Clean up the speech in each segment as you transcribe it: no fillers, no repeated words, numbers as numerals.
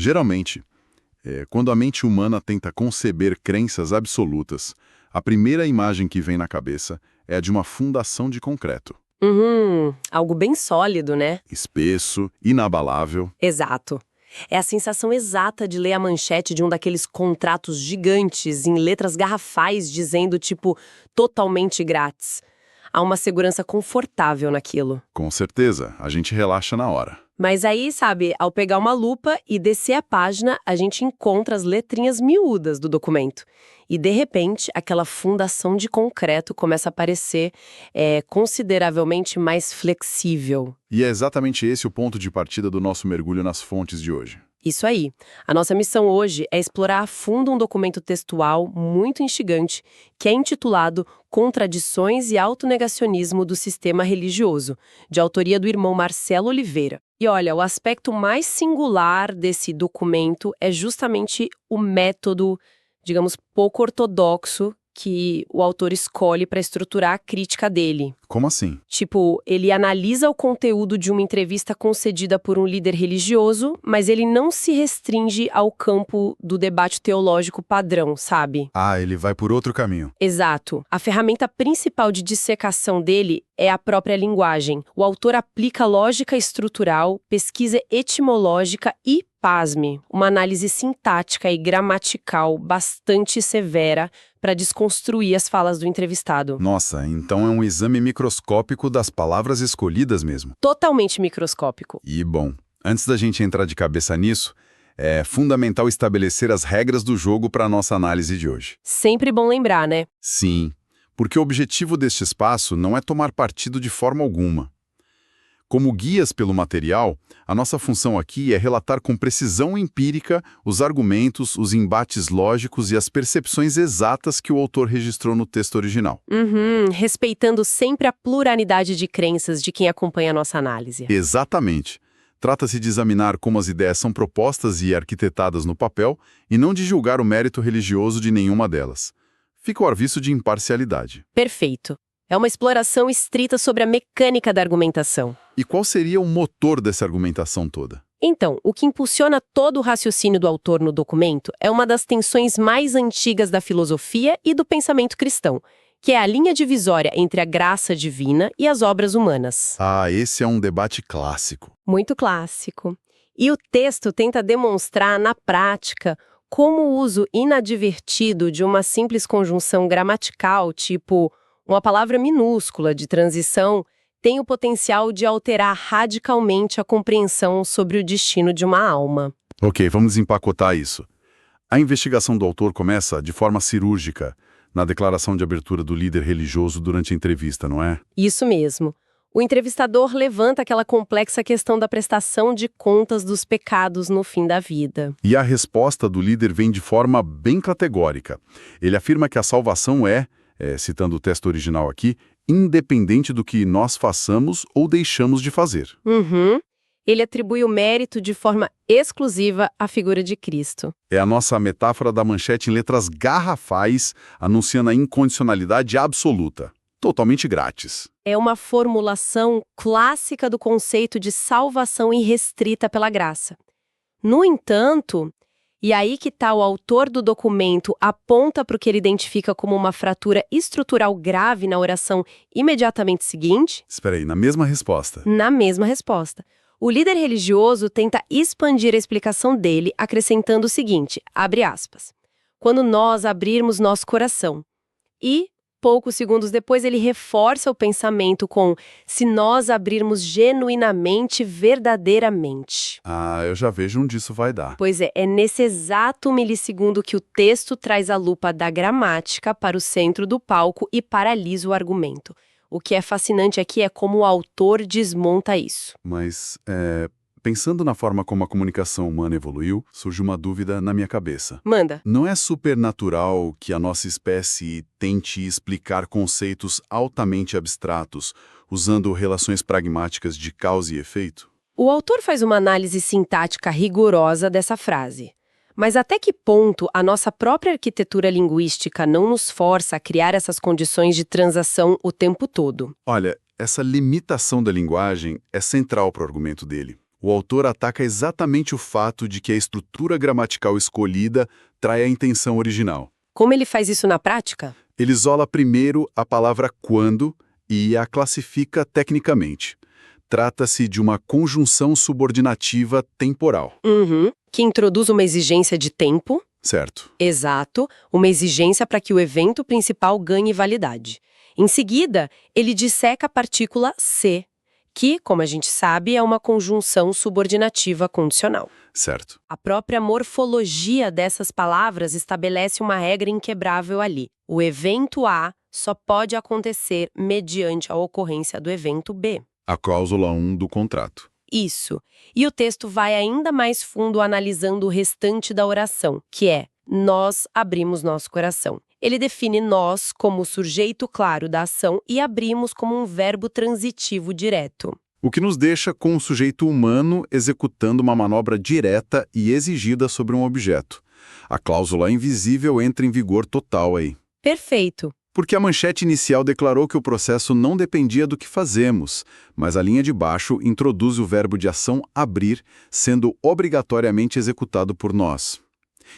Geralmente, quando a mente humana tenta conceber crenças absolutas, a primeira imagem que vem na cabeça é a de uma fundação de concreto. Algo bem sólido, né? Espesso, inabalável. Exato. É a sensação exata de ler a manchete de um daqueles contratos gigantes em letras garrafais dizendo, tipo, totalmente grátis. Há uma segurança confortável naquilo. Com certeza, a gente relaxa na hora. Mas aí, sabe, ao pegar uma lupa e descer a página, a gente encontra as letrinhas miúdas do documento. E, de repente, aquela fundação de concreto começa a parecer consideravelmente mais flexível. E é exatamente esse o ponto de partida do nosso mergulho nas fontes de hoje. Isso aí. A nossa missão hoje é explorar a fundo um documento textual muito instigante, que é intitulado Contradições e Autonegacionismo do Sistema Religioso, de autoria do irmão Marcelo Oliveira. E olha, o aspecto mais singular desse documento é justamente o método, digamos, pouco ortodoxo que o autor escolhe para estruturar a crítica dele. Como assim? Tipo, ele analisa o conteúdo de uma entrevista concedida por um líder religioso, mas ele não se restringe ao campo do debate teológico padrão, sabe? Ah, ele vai por outro caminho. Exato. A ferramenta principal de dissecação dele é a própria linguagem. O autor aplica lógica estrutural, pesquisa etimológica e, pasme, uma análise sintática e gramatical bastante severa para desconstruir as falas do entrevistado. Nossa, então é um exame microscópico das palavras escolhidas mesmo. Totalmente microscópico. E, bom, antes da gente entrar de cabeça nisso, é fundamental estabelecer as regras do jogo para a nossa análise de hoje. Sempre bom lembrar, né? Sim, porque o objetivo deste espaço não é tomar partido de forma alguma. Como guias pelo material, a nossa função aqui é relatar com precisão empírica os argumentos, os embates lógicos e as percepções exatas que o autor registrou no texto original. Respeitando sempre a pluralidade de crenças de quem acompanha a nossa análise. Exatamente. Trata-se de examinar como as ideias são propostas e arquitetadas no papel e não de julgar o mérito religioso de nenhuma delas. Fica ao aviso de imparcialidade. Perfeito. É uma exploração estrita sobre a mecânica da argumentação. E qual seria o motor dessa argumentação toda? Então, o que impulsiona todo o raciocínio do autor no documento é uma das tensões mais antigas da filosofia e do pensamento cristão, que é a linha divisória entre a graça divina e as obras humanas. Ah, esse é um debate clássico. Muito clássico. E o texto tenta demonstrar, na prática, como o uso inadvertido de uma simples conjunção gramatical, tipo uma palavra minúscula de transição, tem o potencial de alterar radicalmente a compreensão sobre o destino de uma alma. Ok, vamos desempacotar isso. A investigação do autor começa de forma cirúrgica, na declaração de abertura do líder religioso durante a entrevista, não é? Isso mesmo. O entrevistador levanta aquela complexa questão da prestação de contas dos pecados no fim da vida. E a resposta do líder vem de forma bem categórica. Ele afirma que a salvação citando o texto original aqui, independente do que nós façamos ou deixamos de fazer. Ele atribui o mérito de forma exclusiva à figura de Cristo. É a nossa metáfora da manchete em letras garrafais, anunciando a incondicionalidade absoluta, totalmente grátis. É uma formulação clássica do conceito de salvação irrestrita pela graça. No entanto, e aí que o autor do documento aponta para o que ele identifica como uma fratura estrutural grave na oração imediatamente seguinte? Espera aí, na mesma resposta. Na mesma resposta. O líder religioso tenta expandir a explicação dele, acrescentando o seguinte, abre aspas, quando nós abrirmos nosso coração. E, poucos segundos depois, ele reforça o pensamento com se nós abrirmos genuinamente, verdadeiramente. Ah, eu já vejo onde isso vai dar. Pois é nesse exato milissegundo que o texto traz a lupa da gramática para o centro do palco e paralisa o argumento. O que é fascinante aqui é como o autor desmonta isso. Mas, pensando na forma como a comunicação humana evoluiu, surge uma dúvida na minha cabeça. Manda. Não é supernatural que a nossa espécie tente explicar conceitos altamente abstratos, usando relações pragmáticas de causa e efeito? O autor faz uma análise sintática rigorosa dessa frase. Mas até que ponto a nossa própria arquitetura linguística não nos força a criar essas condições de transação o tempo todo? Olha, essa limitação da linguagem é central para o argumento dele. O autor ataca exatamente o fato de que a estrutura gramatical escolhida trai a intenção original. Como ele faz isso na prática? Ele isola primeiro a palavra quando e a classifica tecnicamente. Trata-se de uma conjunção subordinativa temporal. Que introduz uma exigência de tempo. Certo. Exato, uma exigência para que o evento principal ganhe validade. Em seguida, ele disseca a partícula se, que, como a gente sabe, é uma conjunção subordinativa condicional. Certo. A própria morfologia dessas palavras estabelece uma regra inquebrável ali. O evento A só pode acontecer mediante a ocorrência do evento B. A cláusula 1 do contrato. Isso. E o texto vai ainda mais fundo analisando o restante da oração, que é: nós abrimos nosso coração. Ele define nós como o sujeito claro da ação e abrimos como um verbo transitivo direto. O que nos deixa com o sujeito humano executando uma manobra direta e exigida sobre um objeto. A cláusula invisível entra em vigor total aí. Perfeito. Porque a manchete inicial declarou que o processo não dependia do que fazemos, mas a linha de baixo introduz o verbo de ação abrir, sendo obrigatoriamente executado por nós.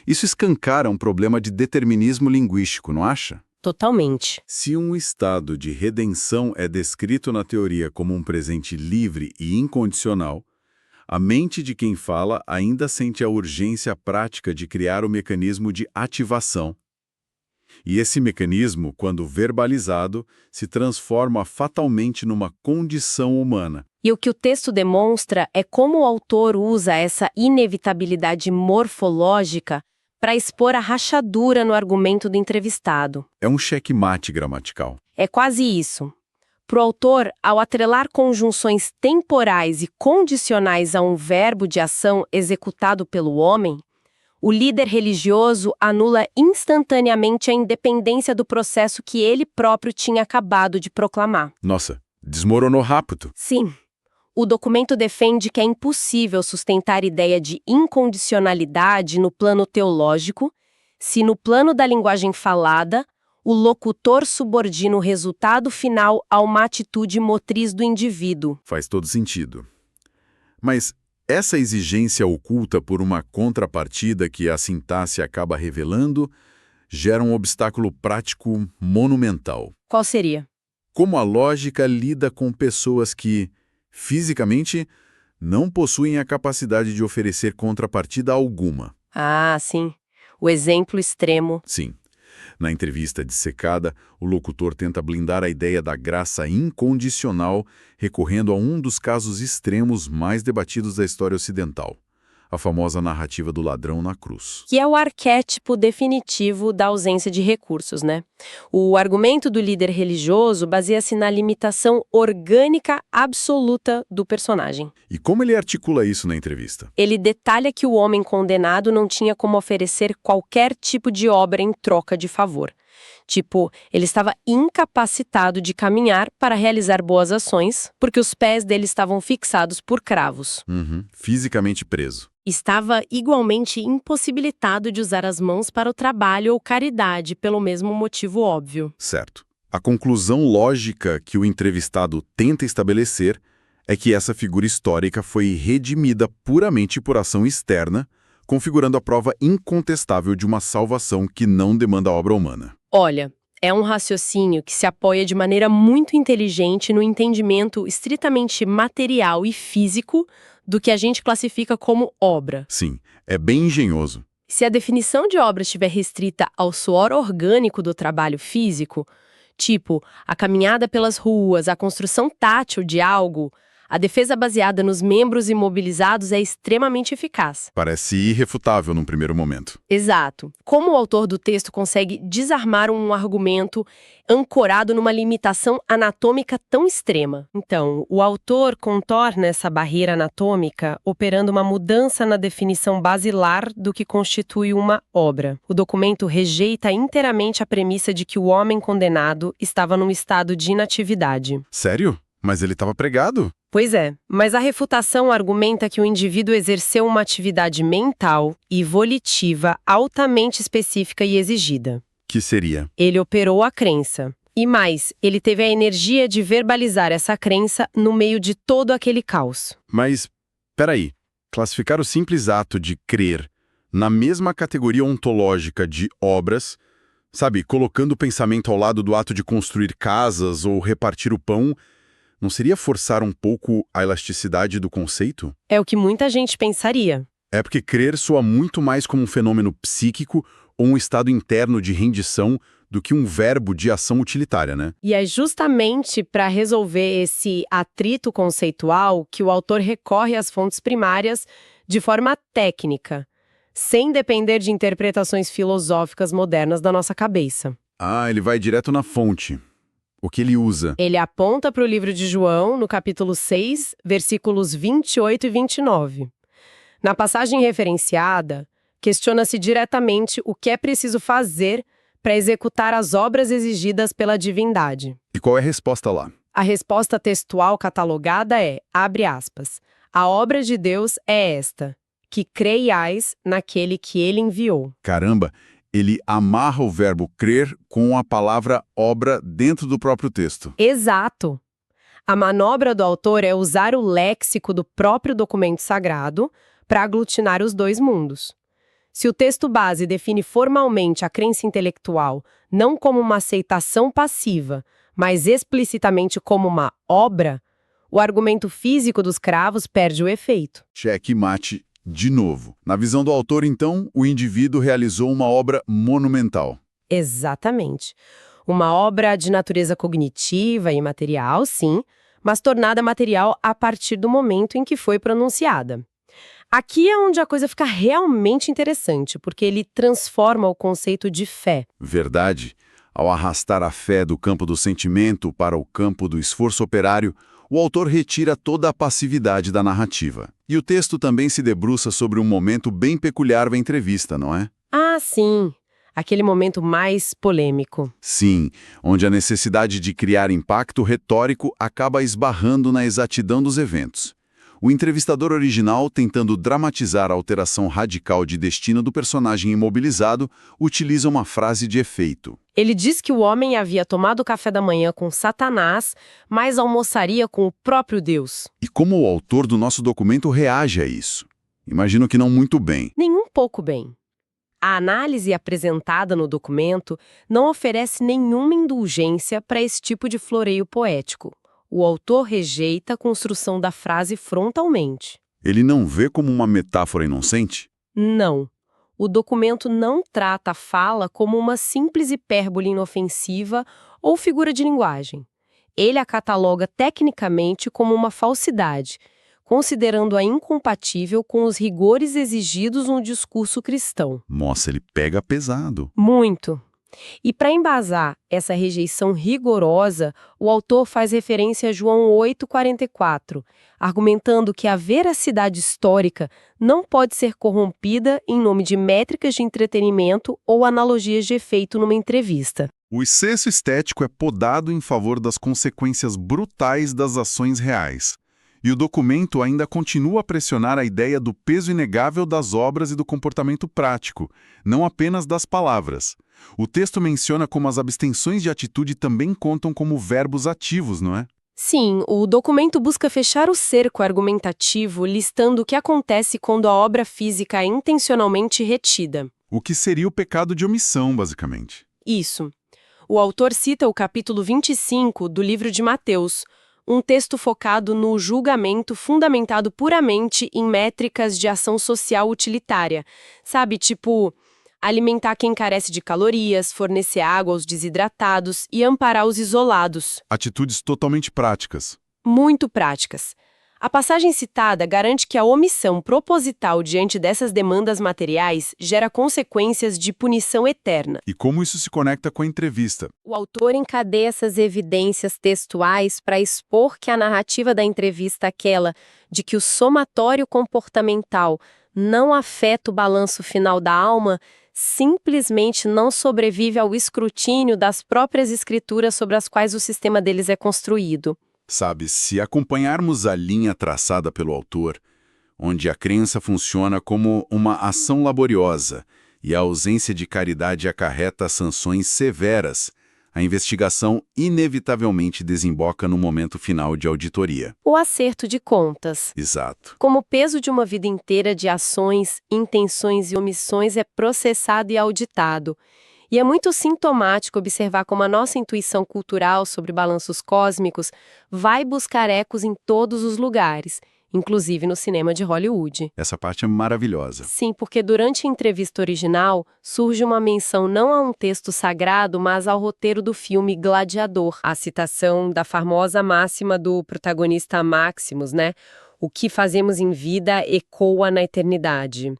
Isso escancara um problema de determinismo linguístico, não acha? Totalmente. Se um estado de redenção é descrito na teoria como um presente livre e incondicional, a mente de quem fala ainda sente a urgência prática de criar o mecanismo de ativação. E esse mecanismo, quando verbalizado, se transforma fatalmente numa condição humana. E o que o texto demonstra é como o autor usa essa inevitabilidade morfológica para expor a rachadura no argumento do entrevistado. É um checkmate gramatical. É quase isso. Para o autor, ao atrelar conjunções temporais e condicionais a um verbo de ação executado pelo homem, o líder religioso anula instantaneamente a independência do processo que ele próprio tinha acabado de proclamar. Nossa, desmoronou rápido. Sim. O documento defende que é impossível sustentar a ideia de incondicionalidade no plano teológico, se no plano da linguagem falada, o locutor subordina o resultado final a uma atitude motriz do indivíduo. Faz todo sentido. Mas essa exigência oculta por uma contrapartida que a sintaxe acaba revelando gera um obstáculo prático monumental. Qual seria? Como a lógica lida com pessoas que, fisicamente, não possuem a capacidade de oferecer contrapartida alguma. Ah, sim. O exemplo extremo. Sim. Na entrevista dissecada, o locutor tenta blindar a ideia da graça incondicional, recorrendo a um dos casos extremos mais debatidos da história ocidental, a famosa narrativa do ladrão na cruz. Que é o arquétipo definitivo da ausência de recursos, né? O argumento do líder religioso baseia-se na limitação orgânica absoluta do personagem. E como ele articula isso na entrevista? Ele detalha que o homem condenado não tinha como oferecer qualquer tipo de obra em troca de favor. Tipo, ele estava incapacitado de caminhar para realizar boas ações, porque os pés dele estavam fixados por cravos. Fisicamente preso. Estava igualmente impossibilitado de usar as mãos para o trabalho ou caridade, pelo mesmo motivo óbvio. Certo. A conclusão lógica que o entrevistado tenta estabelecer é que essa figura histórica foi redimida puramente por ação externa, configurando a prova incontestável de uma salvação que não demanda obra humana. Olha, é um raciocínio que se apoia de maneira muito inteligente no entendimento estritamente material e físico do que a gente classifica como obra. Sim, é bem engenhoso. Se a definição de obra estiver restrita ao suor orgânico do trabalho físico, tipo a caminhada pelas ruas, a construção tátil de algo, a defesa baseada nos membros imobilizados é extremamente eficaz. Parece irrefutável num primeiro momento. Exato. Como o autor do texto consegue desarmar um argumento ancorado numa limitação anatômica tão extrema? Então, o autor contorna essa barreira anatômica operando uma mudança na definição basilar do que constitui uma obra. O documento rejeita inteiramente a premissa de que o homem condenado estava num estado de inatividade. Sério? Mas ele estava pregado? Pois é, mas a refutação argumenta que o indivíduo exerceu uma atividade mental e volitiva altamente específica e exigida. Que seria? Ele operou a crença. E mais, ele teve a energia de verbalizar essa crença no meio de todo aquele caos. Mas Peraí, classificar o simples ato de crer na mesma categoria ontológica de obras, sabe, colocando o pensamento ao lado do ato de construir casas ou repartir o pão, não seria forçar um pouco a elasticidade do conceito? É o que muita gente pensaria. É porque crer soa muito mais como um fenômeno psíquico ou um estado interno de rendição do que um verbo de ação utilitária, né? E é justamente para resolver esse atrito conceitual que o autor recorre às fontes primárias de forma técnica, sem depender de interpretações filosóficas modernas da nossa cabeça. Ah, ele vai direto na fonte. O que ele usa? Ele aponta para o livro de João, no capítulo 6, versículos 28 e 29. Na passagem referenciada, questiona-se diretamente o que é preciso fazer para executar as obras exigidas pela divindade. E qual é a resposta lá? A resposta textual catalogada é, abre aspas, a obra de Deus é esta, que creiais naquele que ele enviou. Caramba, ele amarra o verbo crer com a palavra obra dentro do próprio texto. Exato. A manobra do autor é usar o léxico do próprio documento sagrado para aglutinar os dois mundos. Se o texto base define formalmente a crença intelectual não como uma aceitação passiva, mas explicitamente como uma obra, o argumento físico dos cravos perde o efeito. Cheque mate de novo. Na visão do autor, então, o indivíduo realizou uma obra monumental. Exatamente. Uma obra de natureza cognitiva e material, sim, mas tornada material a partir do momento em que foi pronunciada. Aqui é onde a coisa fica realmente interessante, porque ele transforma o conceito de fé. Verdade. Ao arrastar a fé do campo do sentimento para o campo do esforço operário, o autor retira toda a passividade da narrativa. E o texto também se debruça sobre um momento bem peculiar da entrevista, não é? Ah, sim. Aquele momento mais polêmico. Sim, onde a necessidade de criar impacto retórico acaba esbarrando na exatidão dos eventos. O entrevistador original, tentando dramatizar a alteração radical de destino do personagem imobilizado, utiliza uma frase de efeito. Ele diz que o homem havia tomado café da manhã com Satanás, mas almoçaria com o próprio Deus. E como o autor do nosso documento reage a isso? Imagino que não muito bem. Nem um pouco bem. A análise apresentada no documento não oferece nenhuma indulgência para esse tipo de floreio poético. O autor rejeita a construção da frase frontalmente. Ele não vê como uma metáfora inocente? Não. O documento não trata a fala como uma simples hipérbole inofensiva ou figura de linguagem. Ele a cataloga tecnicamente como uma falsidade, considerando-a incompatível com os rigores exigidos no discurso cristão. Nossa, ele pega pesado. Muito. E para embasar essa rejeição rigorosa, o autor faz referência a João 8,44, argumentando que a veracidade histórica não pode ser corrompida em nome de métricas de entretenimento ou analogias de efeito numa entrevista. O excesso estético é podado em favor das consequências brutais das ações reais. E o documento ainda continua a pressionar a ideia do peso inegável das obras e do comportamento prático, não apenas das palavras. O texto menciona como as abstenções de atitude também contam como verbos ativos, não é? Sim, o documento busca fechar o cerco argumentativo, listando o que acontece quando a obra física é intencionalmente retida. O que seria o pecado de omissão, basicamente. Isso. O autor cita o capítulo 25 do livro de Mateus, um texto focado no julgamento fundamentado puramente em métricas de ação social utilitária. Sabe, tipo, alimentar quem carece de calorias, fornecer água aos desidratados e amparar os isolados. Atitudes totalmente práticas. Muito práticas. A passagem citada garante que a omissão proposital diante dessas demandas materiais gera consequências de punição eterna. E como isso se conecta com a entrevista? O autor encadeia essas evidências textuais para expor que a narrativa da entrevista é aquela de que o somatório comportamental não afeta o balanço final da alma, simplesmente não sobrevive ao escrutínio das próprias escrituras sobre as quais o sistema deles é construído. Sabe, se acompanharmos a linha traçada pelo autor, onde a crença funciona como uma ação laboriosa e a ausência de caridade acarreta sanções severas, A investigação inevitavelmente desemboca no momento final de auditoria. O acerto de contas. Exato. Como o peso de uma vida inteira de ações, intenções e omissões é processado e auditado. E é muito sintomático observar como a nossa intuição cultural sobre balanços cósmicos vai buscar ecos em todos os lugares, inclusive no cinema de Hollywood. Essa parte é maravilhosa. Sim, porque durante a entrevista original surge uma menção não a um texto sagrado, mas ao roteiro do filme Gladiador. A citação da famosa máxima do protagonista Maximus, né? O que fazemos em vida ecoa na eternidade.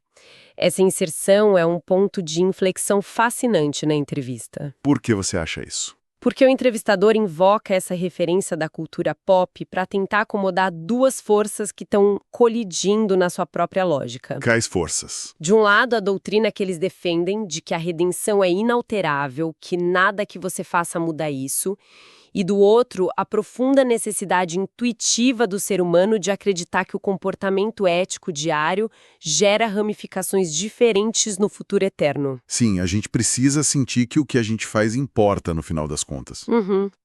Essa inserção é um ponto de inflexão fascinante na entrevista. Por que você acha isso? Porque o entrevistador invoca essa referência da cultura pop para tentar acomodar duas forças que estão colidindo na sua própria lógica. Quais forças? De um lado, a doutrina que eles defendem de que a redenção é inalterável, que nada que você faça muda isso. E do outro, a profunda necessidade intuitiva do ser humano de acreditar que o comportamento ético diário gera ramificações diferentes no futuro eterno. Sim, a gente precisa sentir que o que a gente faz importa no final das contas.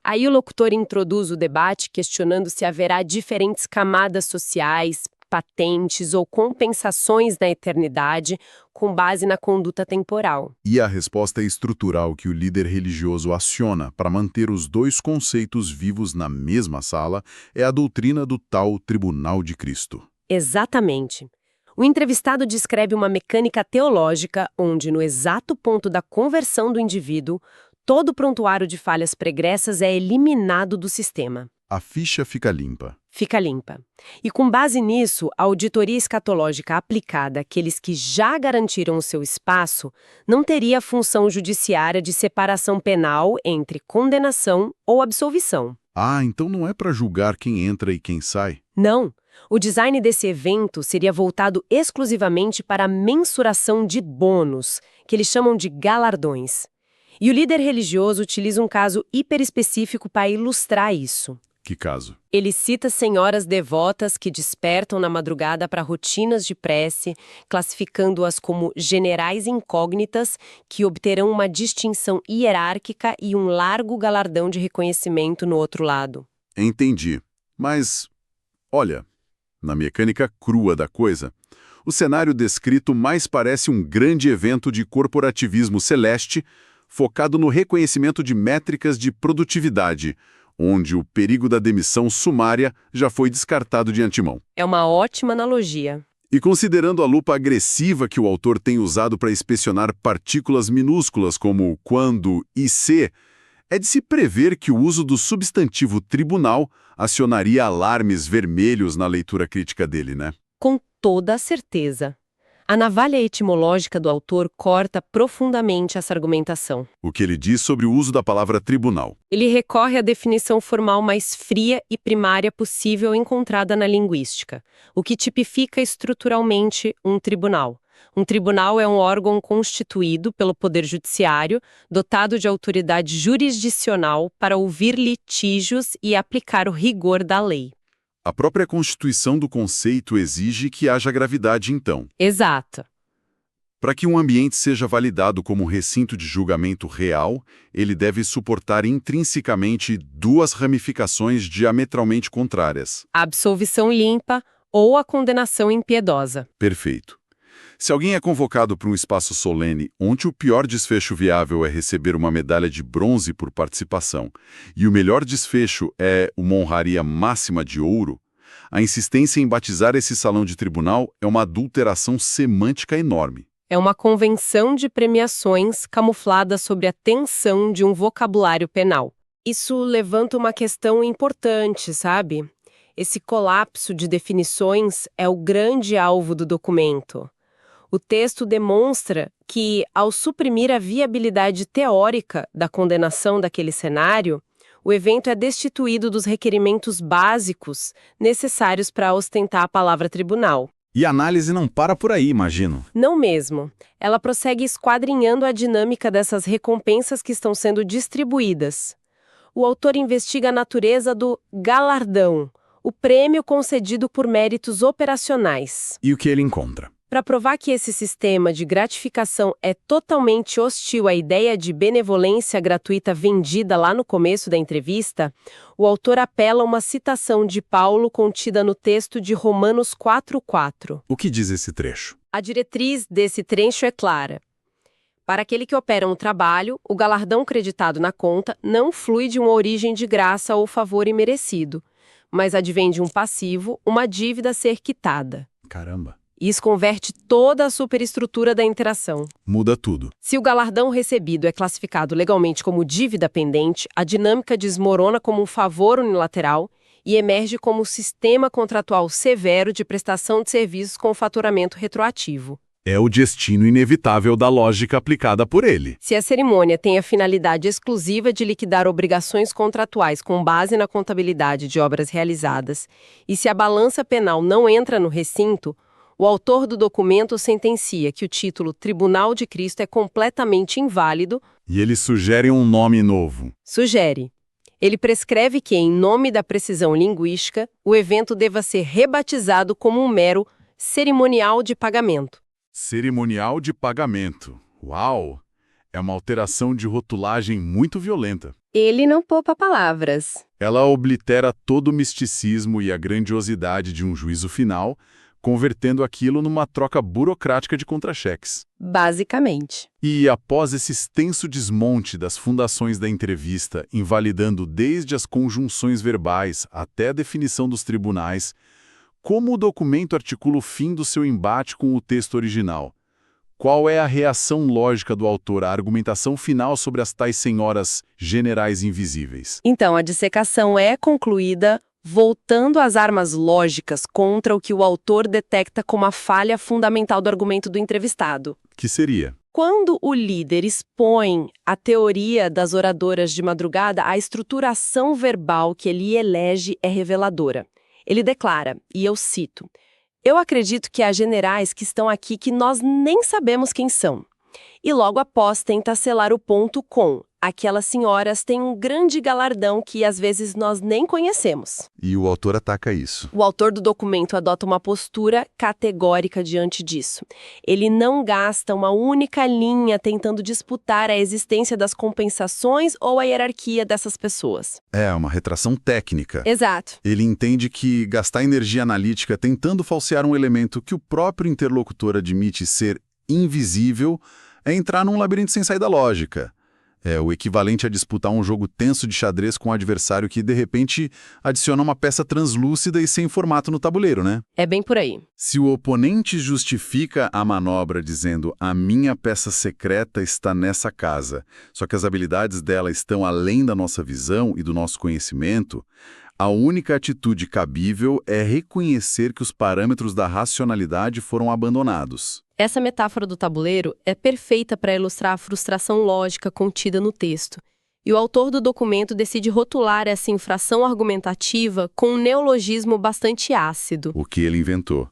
Aí o locutor introduz o debate questionando se haverá diferentes camadas sociais, patentes ou compensações na eternidade com base na conduta temporal. E a resposta estrutural que o líder religioso aciona para manter os dois conceitos vivos na mesma sala é a doutrina do tal Tribunal de Cristo. Exatamente. O entrevistado descreve uma mecânica teológica onde, no exato ponto da conversão do indivíduo, todo o prontuário de falhas pregressas é eliminado do sistema. A ficha fica limpa. Fica limpa. E com base nisso, a auditoria escatológica aplicada àqueles que já garantiram o seu espaço não teria a função judiciária de separação penal entre condenação ou absolvição. Ah, então não é para julgar quem entra e quem sai? Não. O design desse evento seria voltado exclusivamente para a mensuração de bônus, que eles chamam de galardões. E o líder religioso utiliza um caso hiperespecífico para ilustrar isso. Que caso? Ele cita senhoras devotas que despertam na madrugada para rotinas de prece, classificando-as como generais incógnitas que obterão uma distinção hierárquica e um largo galardão de reconhecimento no outro lado. Entendi. Mas, olha, na mecânica crua da coisa, o cenário descrito mais parece um grande evento de corporativismo celeste focado no reconhecimento de métricas de produtividade, onde o perigo da demissão sumária já foi descartado de antemão. É uma ótima analogia. E considerando a lupa agressiva que o autor tem usado para inspecionar partículas minúsculas como quando e se, é de se prever que o uso do substantivo tribunal acionaria alarmes vermelhos na leitura crítica dele, né? Com toda a certeza. A navalha etimológica do autor corta profundamente essa argumentação. O que ele diz sobre o uso da palavra tribunal. Ele recorre à definição formal mais fria e primária possível encontrada na linguística, o que tipifica estruturalmente um tribunal. Um tribunal é um órgão constituído pelo Poder Judiciário, dotado de autoridade jurisdicional para ouvir litígios e aplicar o rigor da lei. A própria constituição do conceito exige que haja gravidade, então. Exato. Para que um ambiente seja validado como recinto de julgamento real, ele deve suportar intrinsecamente duas ramificações diametralmente contrárias. A absolvição limpa ou a condenação impiedosa. Perfeito. Se alguém é convocado para um espaço solene onde o pior desfecho viável é receber uma medalha de bronze por participação e o melhor desfecho é uma honraria máxima de ouro, a insistência em batizar esse salão de tribunal é uma adulteração semântica enorme. É uma convenção de premiações camuflada sob a tensão de um vocabulário penal. Isso levanta uma questão importante, sabe? Esse colapso de definições é o grande alvo do documento. O texto demonstra que, ao suprimir a viabilidade teórica da condenação daquele cenário, o evento é destituído dos requerimentos básicos necessários para ostentar a palavra tribunal. E a análise não para por aí, imagino. Não mesmo. Ela prossegue esquadrinhando a dinâmica dessas recompensas que estão sendo distribuídas. O autor investiga a natureza do galardão, o prêmio concedido por méritos operacionais. E o que ele encontra? Para provar que esse sistema de gratificação é totalmente hostil à ideia de benevolência gratuita vendida lá no começo da entrevista, o autor apela a uma citação de Paulo contida no texto de Romanos 4:4. O que diz esse trecho? A diretriz desse trecho é clara. Para aquele que opera um trabalho, o galardão creditado na conta não flui de uma origem de graça ou favor imerecido, mas advém de um passivo, uma dívida a ser quitada. Caramba. Isso converte toda a superestrutura da interação. Muda tudo. Se o galardão recebido é classificado legalmente como dívida pendente, a dinâmica desmorona como um favor unilateral e emerge como um sistema contratual severo de prestação de serviços com faturamento retroativo. É o destino inevitável da lógica aplicada por ele. Se a cerimônia tem a finalidade exclusiva de liquidar obrigações contratuais com base na contabilidade de obras realizadas, e se a balança penal não entra no recinto, o autor do documento sentencia que o título Tribunal de Cristo é completamente inválido. E ele sugere um nome novo. Sugere. Ele prescreve que, em nome da precisão linguística, o evento deva ser rebatizado como um mero cerimonial de pagamento. Cerimonial de pagamento. Uau! É uma alteração de rotulagem muito violenta. Ele não poupa palavras. Ela oblitera todo o misticismo e a grandiosidade de um juízo final, convertendo aquilo numa troca burocrática de contra-cheques. Basicamente. E após esse extenso desmonte das fundações da entrevista, invalidando desde as conjunções verbais até a definição dos tribunais, como o documento articula o fim do seu embate com o texto original? Qual é a reação lógica do autor à argumentação final sobre as tais senhoras generais invisíveis? Então, a dissecação é concluída voltando às armas lógicas contra o que o autor detecta como a falha fundamental do argumento do entrevistado. Que seria? Quando o líder expõe a teoria das oradoras de madrugada, a estruturação verbal que ele elege é reveladora. Ele declara, e eu cito, "Eu acredito que há generais que estão aqui que nós nem sabemos quem são." E logo após tenta selar o ponto com "Aquelas senhoras têm um grande galardão que às vezes nós nem conhecemos." E o autor ataca isso. O autor do documento adota uma postura categórica diante disso. Ele não gasta uma única linha tentando disputar a existência das compensações ou a hierarquia dessas pessoas. É uma retração técnica. Exato. Ele entende que gastar energia analítica tentando falsear um elemento que o próprio interlocutor admite ser invisível é entrar num labirinto sem saída lógica. É o equivalente a disputar um jogo tenso de xadrez com um adversário que, de repente, adiciona uma peça translúcida e sem formato no tabuleiro, né? É bem por aí. Se o oponente justifica a manobra dizendo "a minha peça secreta está nessa casa", só que as habilidades dela estão além da nossa visão e do nosso conhecimento, a única atitude cabível é reconhecer que os parâmetros da racionalidade foram abandonados. Essa metáfora do tabuleiro é perfeita para ilustrar a frustração lógica contida no texto. E o autor do documento decide rotular essa infração argumentativa com um neologismo bastante ácido. O que ele inventou?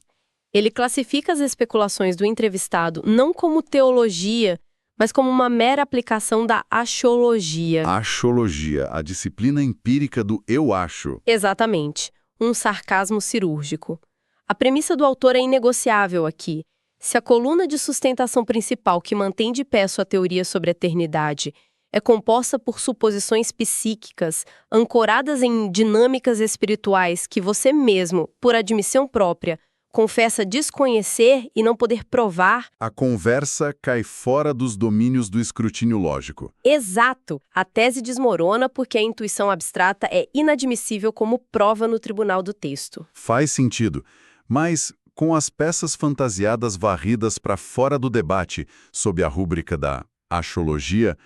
Ele classifica as especulações do entrevistado não como teologia, mas como uma mera aplicação da axiologia. Axiologia, a disciplina empírica do eu acho. Exatamente, um sarcasmo cirúrgico. A premissa do autor é inegociável aqui. Se a coluna de sustentação principal que mantém de pé sua teoria sobre a eternidade é composta por suposições psíquicas, ancoradas em dinâmicas espirituais que você mesmo, por admissão própria, confessa desconhecer e não poder provar, A conversa cai fora dos domínios do escrutínio lógico. exato, a tese desmorona porque a intuição abstrata é inadmissível como prova no tribunal do texto. Faz sentido, mas com as peças fantasiadas varridas para fora do debate sob a rúbrica da axiologia,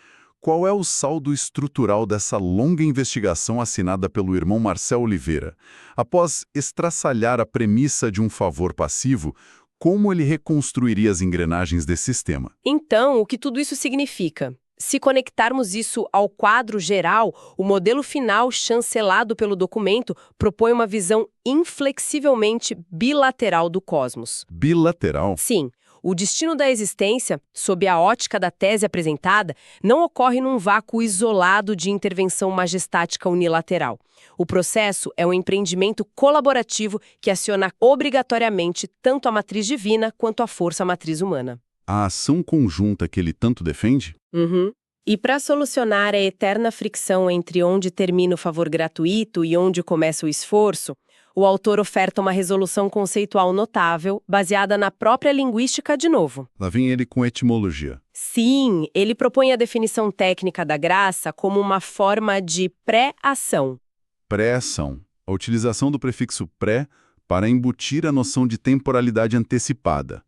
qual é o saldo estrutural dessa longa investigação assinada pelo irmão Marcel Oliveira? Após estraçalhar a premissa de um favor passivo, como ele reconstruiria as engrenagens desse sistema? Então, o que tudo isso significa? Se conectarmos isso ao quadro geral, o modelo final chancelado pelo documento propõe uma visão inflexivelmente bilateral do cosmos. Bilateral? Sim, O destino da existência, sob a ótica da tese apresentada, não ocorre num vácuo isolado de intervenção majestática unilateral. O processo é um empreendimento colaborativo que aciona obrigatoriamente tanto a matriz divina quanto a força matriz humana. A ação conjunta que ele tanto defende? Uhum. E para solucionar a eterna fricção entre onde termina o favor gratuito e onde começa o esforço, o autor oferta uma resolução conceitual notável, baseada na própria linguística de novo. Lá vem ele com etimologia. Sim, ele propõe a definição técnica da graça como uma forma de pré-ação. Pré-ação. A utilização do prefixo pré para embutir a noção de temporalidade antecipada,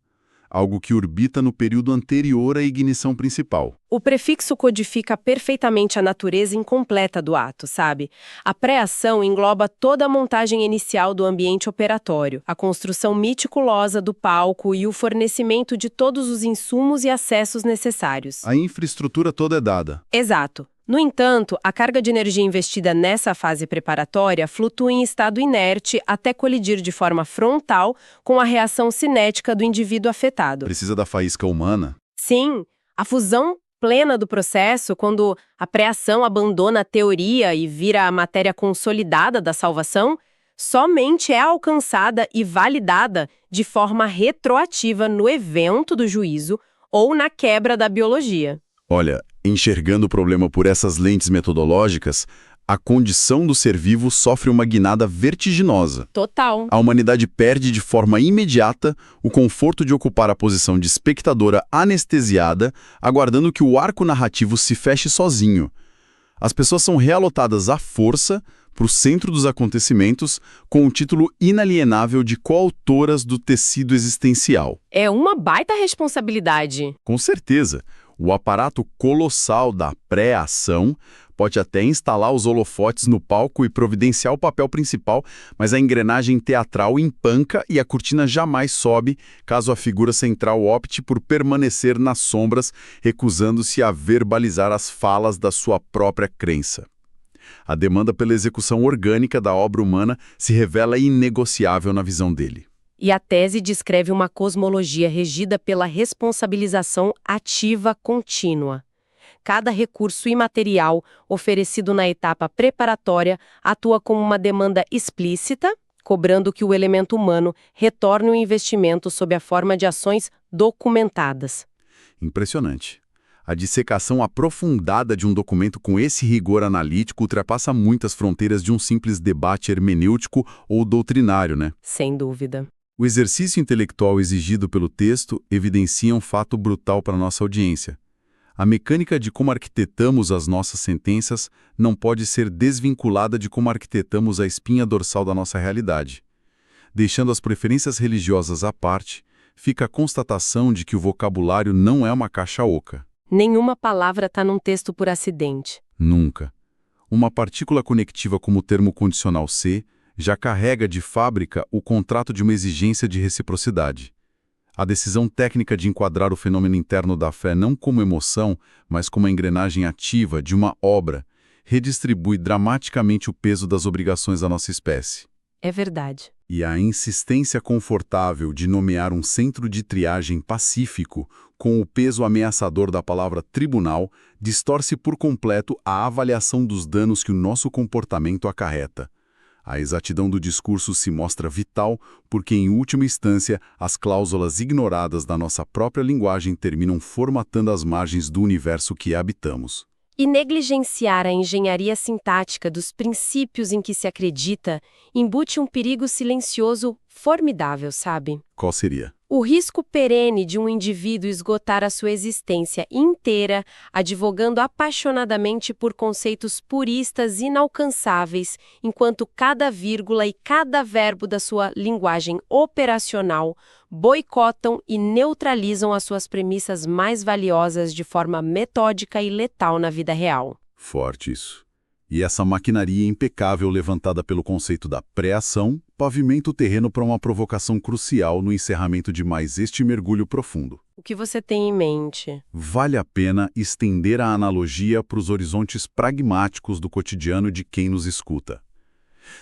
algo que orbita no período anterior à ignição principal. O prefixo codifica perfeitamente a natureza incompleta do ato, sabe? A pré-ação engloba toda a montagem inicial do ambiente operatório, a construção meticulosa do palco e o fornecimento de todos os insumos e acessos necessários. A infraestrutura toda é dada. Exato. No entanto, a carga de energia investida nessa fase preparatória flutua em estado inerte até colidir de forma frontal com a reação cinética do indivíduo afetado. Precisa da faísca humana? Sim, a fusão plena do processo, quando a pré-ação abandona a teoria e vira a matéria consolidada da salvação, somente é alcançada e validada de forma retroativa no evento do juízo ou na quebra da biologia. Olha, enxergando o problema por essas lentes metodológicas, a condição do ser vivo sofre uma guinada vertiginosa. Total. A humanidade perde de forma imediata o conforto de ocupar a posição de espectadora anestesiada, aguardando que o arco narrativo se feche sozinho. As pessoas são realotadas à força para o centro dos acontecimentos com o título inalienável de coautoras do tecido existencial. É uma baita responsabilidade. Com certeza. O aparato colossal da pré-ação pode até instalar os holofotes no palco e providenciar o papel principal, mas a engrenagem teatral empanca e a cortina jamais sobe caso a figura central opte por permanecer nas sombras, recusando-se a verbalizar as falas da sua própria crença. A demanda pela execução orgânica da obra humana se revela inegociável na visão dele. E a tese descreve uma cosmologia regida pela responsabilização ativa contínua. Cada recurso imaterial oferecido na etapa preparatória atua como uma demanda explícita, cobrando que o elemento humano retorne o investimento sob a forma de ações documentadas. Impressionante. A dissecação aprofundada de um documento com esse rigor analítico ultrapassa muitas fronteiras de um simples debate hermenêutico ou doutrinário, né? Sem dúvida. O exercício intelectual exigido pelo texto evidencia um fato brutal para nossa audiência. A mecânica de como arquitetamos as nossas sentenças não pode ser desvinculada de como arquitetamos a espinha dorsal da nossa realidade. Deixando as preferências religiosas à parte, fica a constatação de que o vocabulário não é uma caixa oca. Nenhuma palavra está num texto por acidente. Nunca. Uma partícula conectiva como o termo condicional C já carrega de fábrica o contrato de uma exigência de reciprocidade. A decisão técnica de enquadrar o fenômeno interno da fé não como emoção, mas como a engrenagem ativa de uma obra, redistribui dramaticamente o peso das obrigações da nossa espécie. É verdade. E a insistência confortável de nomear um centro de triagem pacífico com o peso ameaçador da palavra tribunal distorce por completo a avaliação dos danos que o nosso comportamento acarreta. A exatidão do discurso se mostra vital porque, em última instância, as cláusulas ignoradas da nossa própria linguagem terminam formatando as margens do universo que habitamos. E negligenciar a engenharia sintática dos princípios em que se acredita embute um perigo silencioso formidável, sabe? Qual seria? O risco perene de um indivíduo esgotar a sua existência inteira advogando apaixonadamente por conceitos puristas inalcançáveis, enquanto cada vírgula e cada verbo da sua linguagem operacional boicotam e neutralizam as suas premissas mais valiosas de forma metódica e letal na vida real. Forte isso. E essa maquinaria impecável levantada pelo conceito da pré-ação pavimenta o terreno para uma provocação crucial no encerramento de mais este mergulho profundo. O que você tem em mente? Vale a pena estender a analogia para os horizontes pragmáticos do cotidiano de quem nos escuta.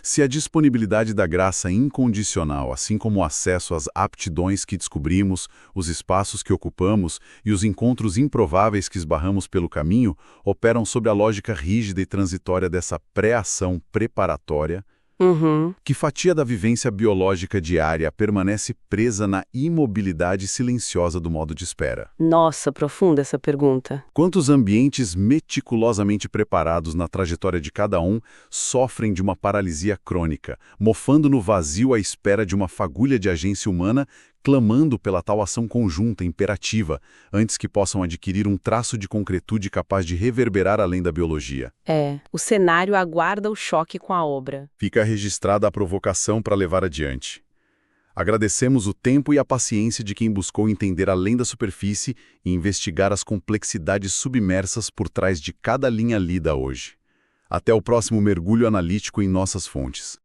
Se a disponibilidade da graça incondicional, assim como o acesso às aptidões que descobrimos, os espaços que ocupamos e os encontros improváveis que esbarramos pelo caminho, operam sob a lógica rígida e transitória dessa pré-ação preparatória, que fatia da vivência biológica diária permanece presa na imobilidade silenciosa do modo de espera. Nossa, profunda essa pergunta. Quantos ambientes meticulosamente preparados na trajetória de cada um sofrem de uma paralisia crônica, mofando no vazio à espera de uma fagulha de agência humana, clamando pela tal ação conjunta, imperativa, antes que possam adquirir um traço de concretude capaz de reverberar além da biologia. O cenário aguarda o choque com a obra. Fica registrada a provocação para levar adiante. Agradecemos o tempo e a paciência de quem buscou entender além da superfície e investigar as complexidades submersas por trás de cada linha lida hoje. Até o próximo mergulho analítico em nossas fontes.